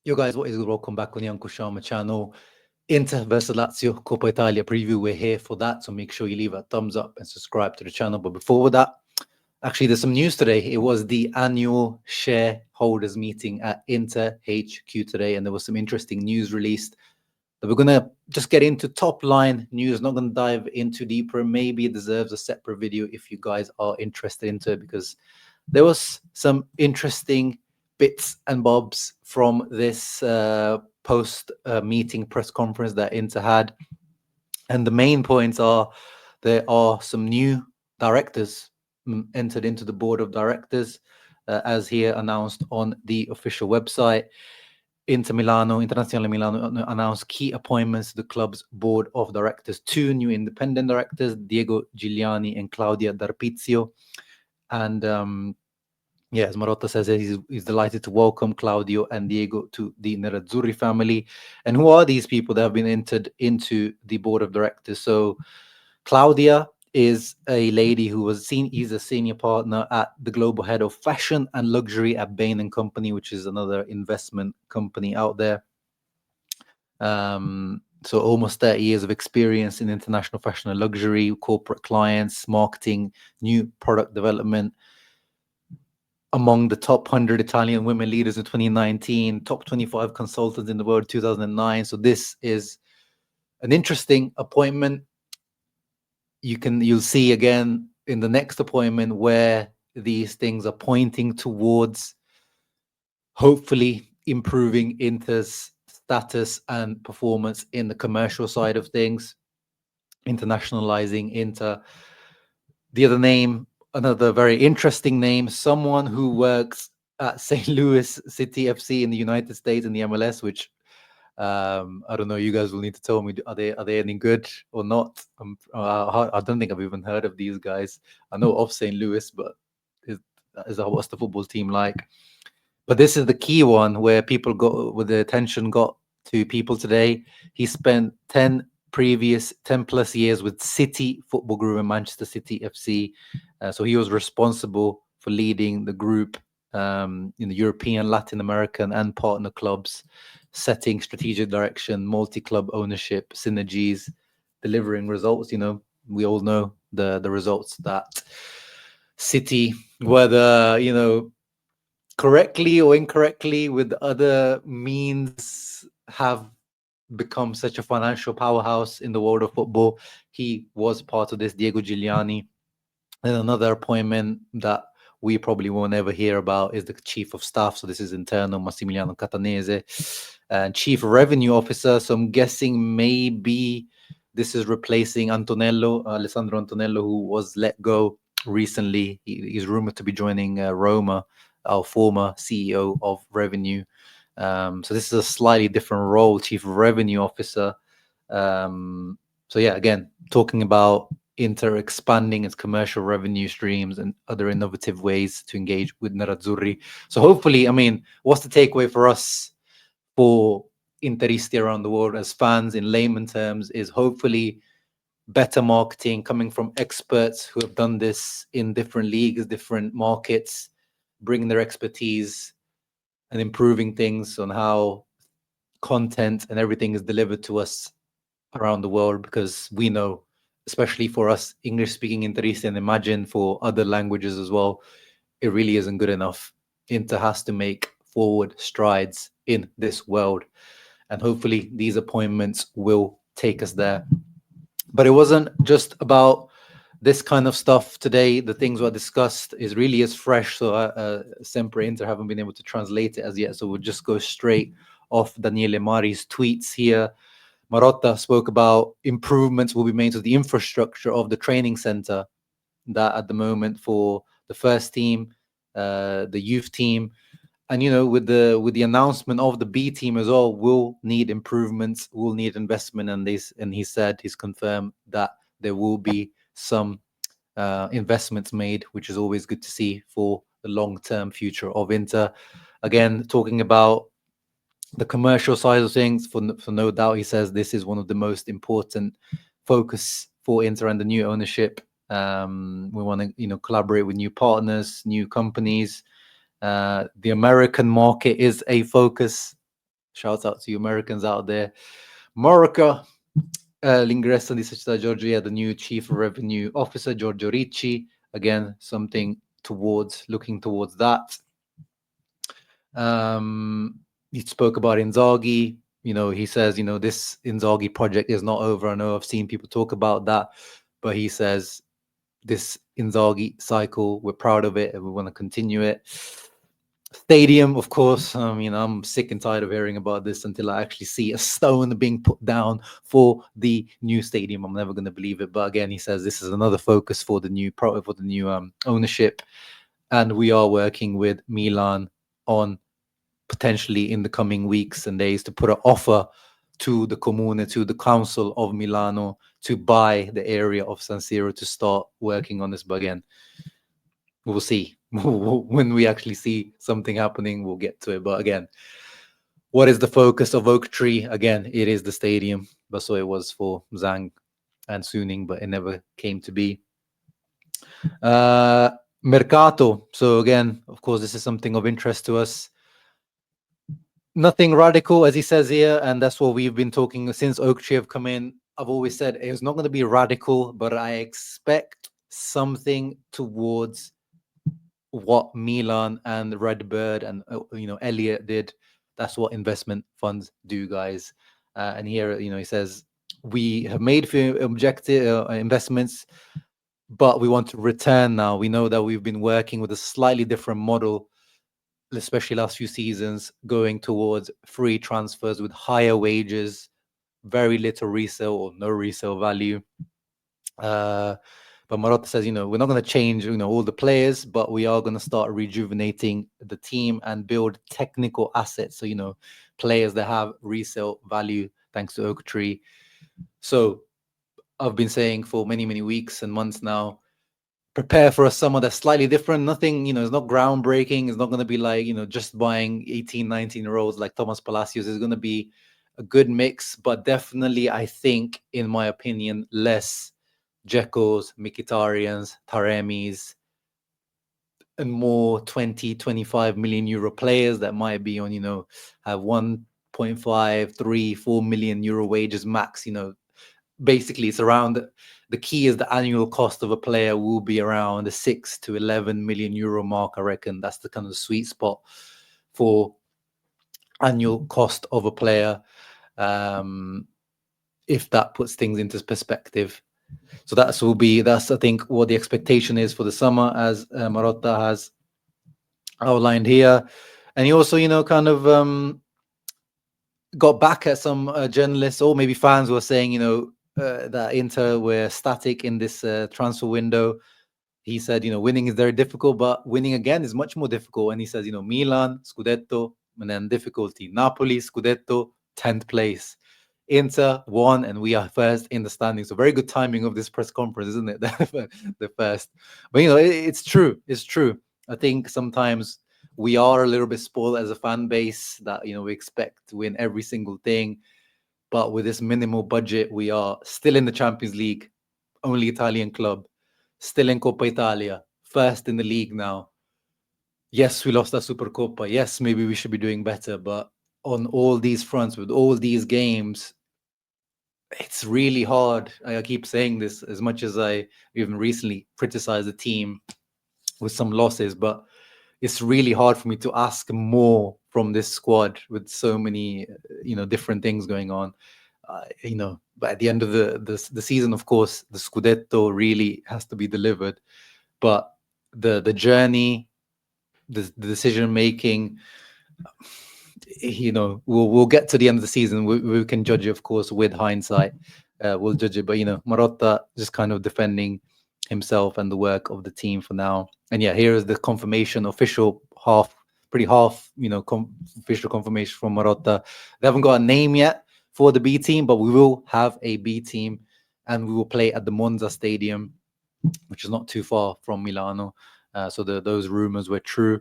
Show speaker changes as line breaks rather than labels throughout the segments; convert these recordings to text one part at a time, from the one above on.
Yo guys, what is good? Welcome back on the Uncle Sharma channel. Inter versus Lazio, Coppa Italia preview. We're here for that, so make sure you leave a thumbs up and subscribe to the channel. But before that, actually, there's some news today. It was the annual shareholders meeting at Inter HQ today, and there was some interesting news released. But we're gonna just get into top line news. Not gonna dive into deeper. Maybe it deserves a separate video if you guys are interested into it, because there was some interesting bits and bobs from this post meeting press conference that Inter had. And the main points are there are some new directors entered into the board of directors, as here announced on the official website. Internazionale Milano announced key appointments to the club's board of directors. Two new independent directors, Diego Giuliani and Claudia D'Arpizio. And as Marotta says, he's delighted to welcome Claudio and Diego to the Nerazzurri family. And who are these people that have been entered into the board of directors? So Claudia is a lady who he's a senior partner at the global head of fashion and luxury at Bain & Company, which is another investment company out there. So almost 30 years of experience in international fashion and luxury, corporate clients, marketing, new product development. Among the top 100 Italian women leaders in 2019, top 25 consultants in the world 2009. So this is an interesting appointment. You'll see again in the next appointment where these things are pointing towards hopefully improving Inter's status and performance in the commercial side of things, internationalizing Inter. The other name, another very interesting name, someone who works at St. Louis City FC in the United States in the MLS, which I don't know, you guys will need to tell me, are they any good or not? I don't think I've even heard of these guys. I know of St. Louis, but what's the football team like? But this is the key one where people the attention got to people today. He spent 10 plus years with City Football Group and Manchester City FC. So he was responsible for leading the group in the European, Latin American and partner clubs, setting strategic direction, multi-club ownership, synergies, delivering results. You know, we all know the results that City, whether, correctly or incorrectly with other means, have become such a financial powerhouse in the world of football. He was part of this, Diego Giuliani. And another appointment that we probably won't ever hear about is the chief of staff. So this is internal, Massimiliano Catanese, and chief revenue officer. So I'm guessing maybe this is replacing Alessandro Antonello, who was let go recently. He's rumored to be joining Roma, our former CEO of revenue. So this is a slightly different role, chief revenue officer. So yeah, again, talking about Inter expanding its commercial revenue streams and other innovative ways to engage with Nerazzurri. So hopefully, I mean, what's the takeaway for us, for Interisti around the world as fans in layman terms, is hopefully better marketing coming from experts who have done this in different leagues, different markets, bringing their expertise and improving things on how content and everything is delivered to us around the world, because we know, especially for us English-speaking Interisti, and imagine for other languages as well, it really isn't good enough. Inter has to make forward strides in this world, and hopefully these appointments will take us there. But it wasn't just about this kind of stuff today. The things were discussed is really as fresh. So Sempre Inter haven't been able to translate it as yet. So we'll just go straight off Daniele Mari's tweets here. Marotta spoke about improvements will be made to the infrastructure of the training center, that at the moment for the first team, the youth team, and with the announcement of the B team as well, will need improvements, will need investment, and he's confirmed that there will be some investments made, which is always good to see for the long-term future of Inter. Again, talking about the commercial side of things, for no doubt, he says this is one of the most important focus for Inter and the new ownership. We want to collaborate with new partners, new companies. The American market is a focus Shouts out to you Americans out there. Marotta, l'ingresso di Società Giorgio, the new Chief Revenue Officer, Giorgio Ricci. Again, something looking towards that. He spoke about Inzaghi. He says, this Inzaghi project is not over. I know I've seen people talk about that, but he says this Inzaghi cycle, we're proud of it and we want to continue it. Stadium, of course. I'm sick and tired of hearing about this until I actually see a stone being put down for the new stadium. I'm never going to believe it. But again, he says this is another focus for the new ownership, and we are working with Milan on potentially in the coming weeks and days to put an offer to the Comune, to the Council of Milano, to buy the area of San Siro to start working on this. But again, we'll see. When we actually see something happening, we'll get to it. But again, what is the focus of Oaktree? Again, it is the stadium. But so it was for Zhang and Suning, but it never came to be. Mercato. So again, of course, this is something of interest to us. Nothing radical, as he says here, and that's what we've been talking since Oaktree have come in. I've always said it's not going to be radical, but I expect something towards what Milan and Redbird and Elliott did. That's what investment funds do, guys. And here, he says we have made objective investments, but we want to return now. We know that we've been working with a slightly different model, especially last few seasons, going towards free transfers with higher wages, very little resale or no resale value. But Marotta says, we're not going to change, all the players, but we are going to start rejuvenating the team and build technical assets. So, players that have resale value thanks to Oaktree. So I've been saying for many, many weeks and months now, prepare for a summer that's slightly different. Nothing, it's not groundbreaking. It's not going to be like, just buying 18, 19-year-olds like Thomas Palacios. It's going to be a good mix, but definitely, I think, in my opinion, less Dzekos, Mkhitaryan's, Taremis, and more 20, 25 million euro players that might be on, have 1.5, 3, 4 million euro wages max. Basically, it's around the key is the annual cost of a player will be around the 6 to 11 million euro mark. I reckon that's the kind of sweet spot for annual cost of a player. If that puts things into perspective. So that's I think what the expectation is for the summer, as Marotta has outlined here. And he also, kind of got back at some journalists or maybe fans who are saying, that Inter were static in this transfer window. He said, winning is very difficult, but winning again is much more difficult. And he says, Milan, Scudetto, and then difficulty. Napoli, Scudetto, 10th place. Inter won, and we are first in the standings. So very good timing of this press conference, isn't it? The first. But, it's true. It's true. I think sometimes we are a little bit spoiled as a fan base that, we expect to win every single thing. But with this minimal budget, we are still in the Champions League, only Italian club, still in Coppa Italia, first in the league now. Yes, we lost our Super Coppa. Yes, maybe we should be doing better. But on all these fronts, with all these games, it's really hard. I keep saying this as much as I even recently criticized the team with some losses, but it's really hard for me to ask more from this squad with so many, different things going on. But at the end of the season, of course, the Scudetto really has to be delivered. But the journey, the decision making, we'll get to the end of the season. We can judge it, of course, with hindsight. We'll judge it, but Marotta just kind of defending himself and the work of the team for now. And yeah, here is the confirmation, official official confirmation from Marotta. They haven't got a name yet for the B team, but we will have a B team, and we will play at the Monza Stadium, which is not too far from Milano. So those rumors were true.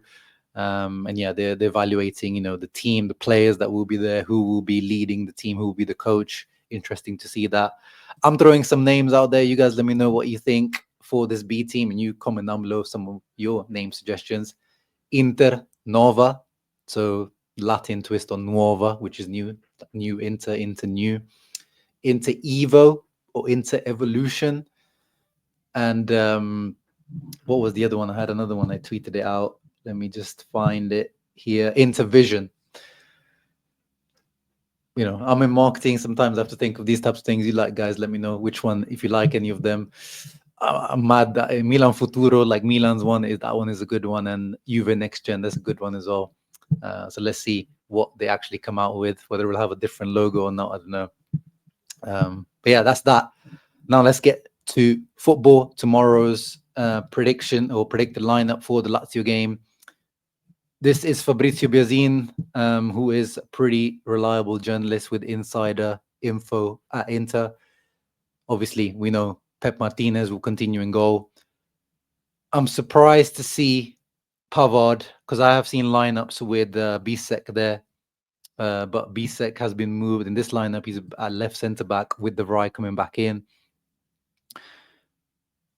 And yeah, they're evaluating, the team, the players that will be there, who will be leading the team, who will be the coach. Interesting to see that. I'm throwing some names out there. You guys let me know what you think for this B team, and you comment down below some of your name suggestions. Inter, Nova. So Latin twist on nuova, which is new, into new, into evo or into evolution. And what was the other one? I had another one. I tweeted it out. Let me just find it here. Into vision. You know, I'm in marketing. Sometimes I have to think of these types of things. You like, guys, let me know which one, if you like any of them. I'm mad that Milan Futuro, like Milan's one, is a good one, and Juve Next Gen, that's a good one as well. So let's see what they actually come out with, whether we'll have a different logo or not, I don't know. But yeah, that's that. Now let's get to football. Tomorrow's prediction or predicted lineup for the Lazio game. This is Fabrizio Biazin, who is a pretty reliable journalist with insider info at Inter. Obviously, we know Pep Martinez will continue in goal. I'm surprised to see Pavard, because I have seen lineups with Bisek there, but Bisek has been moved in this lineup. He's at left centre back with the right coming back in.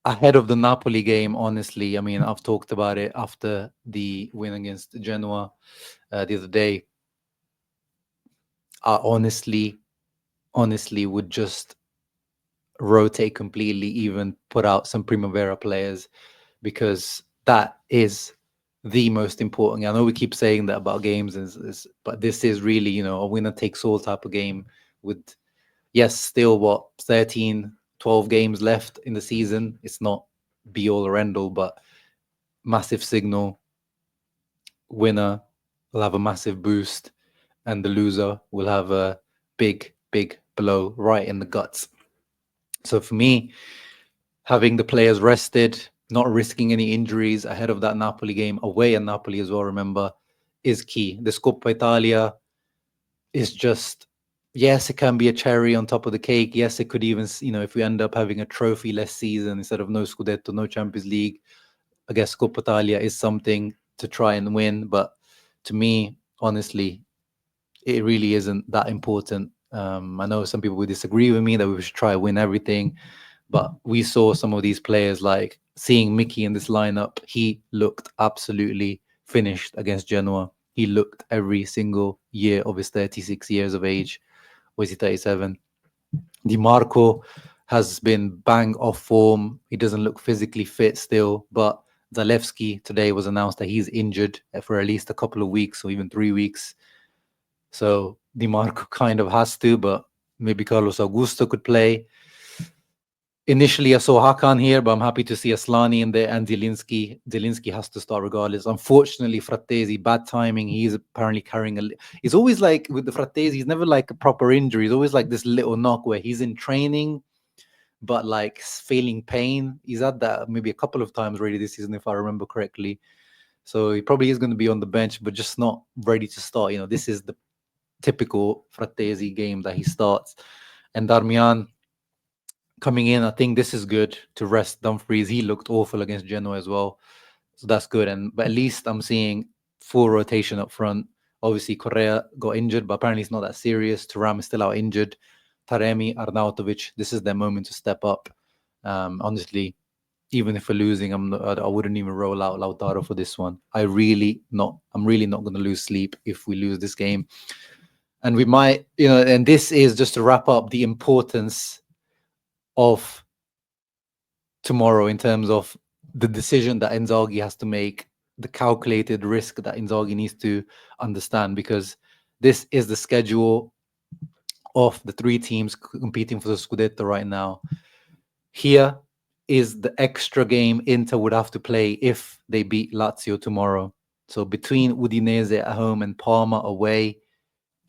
Ahead of the Napoli game, honestly, I mean, I've talked about it after the win against Genoa the other day. I honestly would just rotate completely, even put out some Primavera players, because that is the most important. I know we keep saying that about games, but this is really, you know, a winner takes all type of game with, yes, still 13, 12 games left in the season. It's not be all or end all, but massive signal. Winner will have a massive boost, and the loser will have a big blow right in the guts. So for me, having the players rested, not risking any injuries ahead of that Napoli game, away at Napoli as well, remember, is key. This Coppa Italia is just, yes, it can be a cherry on top of the cake. Yes, it could even, you know, if we end up having a trophy-less season instead of no Scudetto, no Champions League, I guess Coppa Italia is something to try and win. But to me, honestly, it really isn't that important. I know some people would disagree with me that we should try to win everything, but we saw some of these players, like seeing Mickey in this lineup, he looked absolutely finished against Genoa. He looked every single year of his 36 years of age. Or is he 37? Di Marco has been bang off form. He doesn't look physically fit still, but Zalewski today was announced that he's injured for at least a couple of weeks or even 3 weeks. So Di Marco kind of has to, but maybe Carlos Augusto could play. Initially, I saw Hakan here, but I'm happy to see Aslani in there and Zielinski. Zielinski has to start regardless. Unfortunately, Frattesi, bad timing. He's apparently carrying He's always like, with the Frattesi, he's never like a proper injury. He's always like this little knock where he's in training, but like feeling pain. He's had that maybe a couple of times already this season, if I remember correctly. So he probably is going to be on the bench, but just not ready to start. You know, this is the typical Frattesi game that he starts. And Darmian coming in, I think this is good to rest Dumfries. He looked awful against Genoa as well, so that's good. But at least I'm seeing full rotation up front. Obviously, Correa got injured, but apparently it's not that serious. Thuram is still out injured. Taremi, Arnautovic, this is their moment to step up. Honestly, even if we're losing, I wouldn't even roll out Lautaro for this one. I'm really not going to lose sleep if we lose this game. And we might, you know, and this is just to wrap up the importance of tomorrow in terms of the decision that Inzaghi has to make, the calculated risk that Inzaghi needs to understand, because this is the schedule of the three teams competing for the Scudetto right now. Here is the extra game Inter would have to play if they beat Lazio tomorrow. So between Udinese at home and Parma away,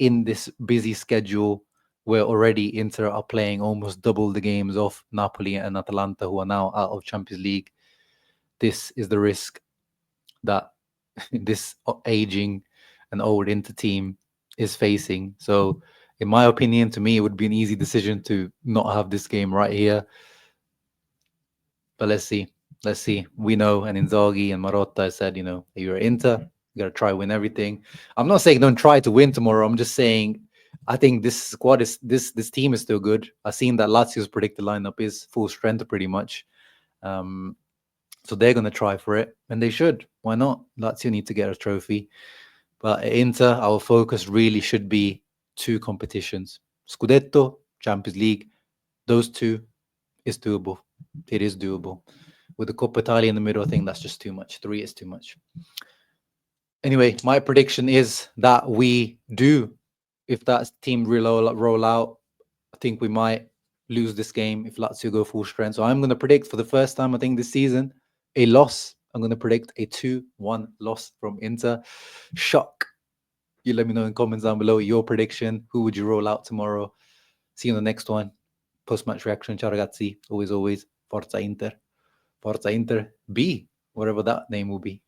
in this busy schedule, where already Inter are playing almost double the games of Napoli and Atalanta, who are now out of Champions League, this is the risk that this aging and old Inter team is facing. So, in my opinion, to me, it would be an easy decision to not have this game right here. But let's see. We know, and Inzaghi and Marotta said, you know, you're Inter, you got to try win everything. I'm not saying don't try to win tomorrow. I'm just saying I think this squad this team is still good. I've seen that Lazio's predicted lineup is full strength pretty much. So they're going to try for it, and they should. Why not? Lazio need to get a trophy. But at Inter, our focus really should be 2 competitions. Scudetto, Champions League, those 2 is doable. It is doable. With the Coppa Italia in the middle, I think that's just too much. 3 is too much. Anyway, my prediction is that we do, if that team roll out, I think we might lose this game if Lazio go full strength. So I'm going to predict for the first time, I think, this season, a loss. I'm going to predict a 2-1 loss from Inter. Shock. You let me know in comments down below your prediction. Who would you roll out tomorrow? See you in the next one. Post-match reaction. Ciao ragazzi. Always, Forza Inter. Forza Inter B, whatever that name will be.